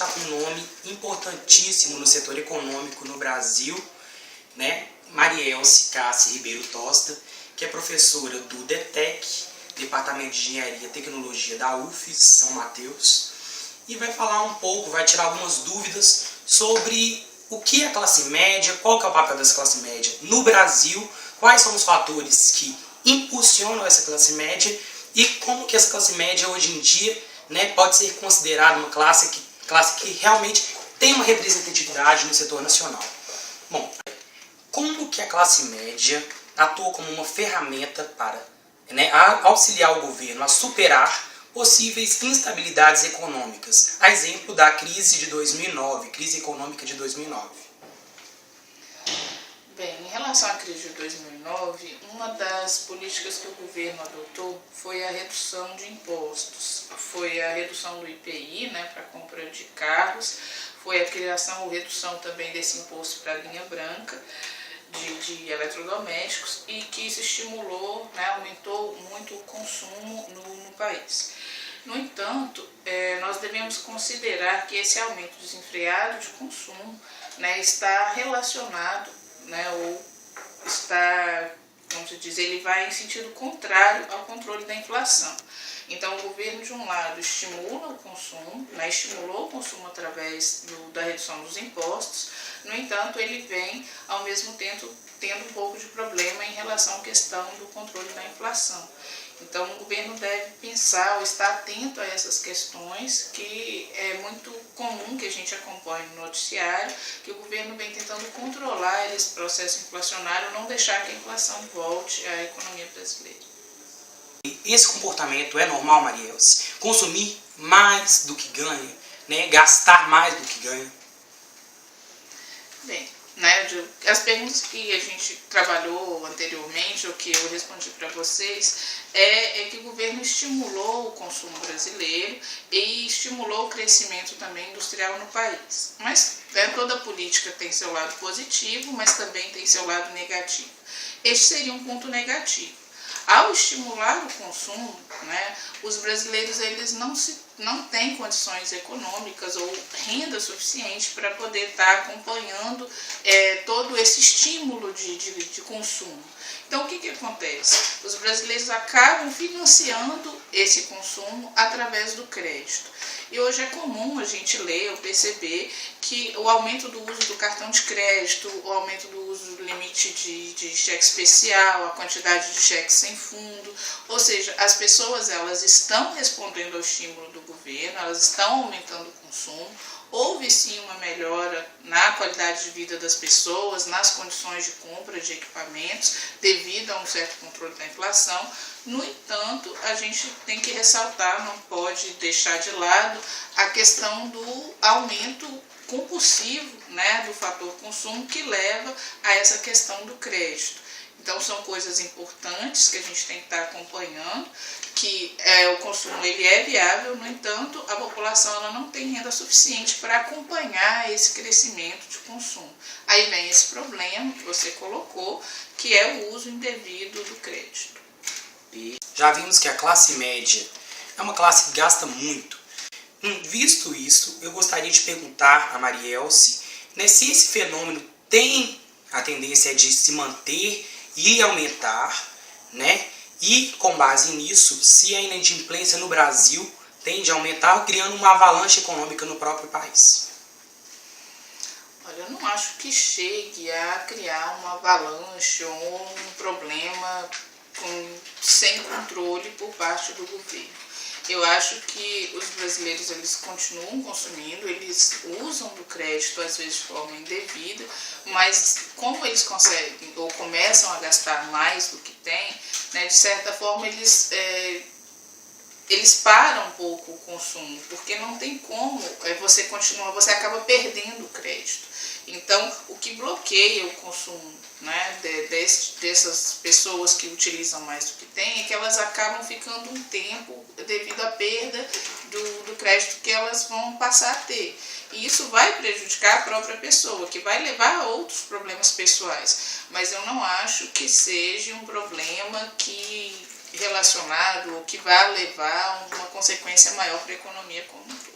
está com um nome importantíssimo no setor econômico no Brasil, né? Marielce Cassi Ribeiro Tosta, que é professora do DETEC, Departamento de Engenharia e Tecnologia da UFES São Mateus, e vai falar um pouco, vai tirar algumas dúvidas sobre o que é a classe média, qual que é o papel dessa classe média no Brasil, quais são os fatores que impulsionam essa classe média e como que essa classe média hoje em dia, né, pode ser considerada uma classe que realmente tem uma representatividade no setor nacional. Bom, como que a classe média atua como uma ferramenta para, né, auxiliar o governo a superar possíveis instabilidades econômicas, a exemplo da crise de 2009, crise econômica de 2009. Bem, em relação à crise de 2009, uma das políticas que o governo adotou foi a redução de impostos. Foi a redução do IPI, né, para a compra de carros, foi a criação ou redução também desse imposto para a linha branca de eletrodomésticos, e que isso estimulou, né, aumentou muito o consumo no país. No entanto, nós devemos considerar que esse aumento desenfreado de consumo, né, está relacionado, né, ou está, como se diz, ele vai em sentido contrário ao controle da inflação. Então, o governo, de um lado, estimula o consumo, né, estimulou o consumo através da redução dos impostos. No entanto, ele vem, ao mesmo tempo, tendo um pouco de problema em relação à questão do controle da inflação. Então, o governo deve pensar ou estar atento a essas questões, que é muito comum que a gente acompanhe no noticiário, que o governo vem tentando controlar esse processo inflacionário, não deixar que a inflação volte à economia brasileira. Esse comportamento é normal, Marielce? Consumir mais do que ganha, né? Gastar mais do que ganha? Bem, né, as perguntas que a gente trabalhou anteriormente, ou que eu respondi para vocês, é que o governo estimulou o consumo brasileiro e estimulou o crescimento também industrial no país. Mas, né, toda política tem seu lado positivo, mas também tem seu lado negativo. Este seria um ponto negativo. Ao estimular o consumo, né, os brasileiros eles não têm condições econômicas ou renda suficiente para poder estar acompanhando todo esse estímulo de consumo. Então, o que acontece? Os brasileiros acabam financiando esse consumo através do crédito. E hoje é comum a gente ler ou perceber que o aumento do uso do cartão de crédito, o aumento do uso do limite de cheque especial, a quantidade de cheques sem fundo, ou seja, as pessoas elas estão respondendo ao estímulo do governo, elas estão aumentando o consumo. Houve sim uma melhora na qualidade de vida das pessoas, nas condições de compra de equipamentos, devido a um certo controle da inflação. No entanto, a gente tem que ressaltar, não pode deixar de lado a questão do aumento compulsivo, né, do fator consumo, que leva a essa questão do crédito. Então, são coisas importantes que a gente tem que estar acompanhando, que o consumo ele é viável, no entanto, a população ela não tem renda suficiente para acompanhar esse crescimento de consumo. Aí vem esse problema que você colocou, que é o uso indevido do crédito. Já vimos que a classe média é uma classe que gasta muito. Visto isso, eu gostaria de perguntar a Marielce, né, se esse fenômeno tem a tendência de se manter e aumentar, né? E com base nisso, se a inadimplência no Brasil tende a aumentar, criando uma avalanche econômica no próprio país. Olha, eu não acho que chegue a criar uma avalanche ou um problema sem controle por parte do governo. Eu acho que os brasileiros eles continuam consumindo, eles usam do crédito às vezes de forma indevida, mas como eles conseguem ou começam a gastar mais do que tem, né, de certa forma eles param um pouco o consumo, porque não tem como você continuar, você acaba perdendo o crédito. Então, o que bloqueia o consumo, né, dessas pessoas que utilizam mais do que tem é que elas acabam ficando um tempo devido à perda do crédito que elas vão passar a ter. E isso vai prejudicar a própria pessoa, que vai levar a outros problemas pessoais. Mas eu não acho que seja um problema relacionado ou que vá levar a uma consequência maior para a economia como um todo.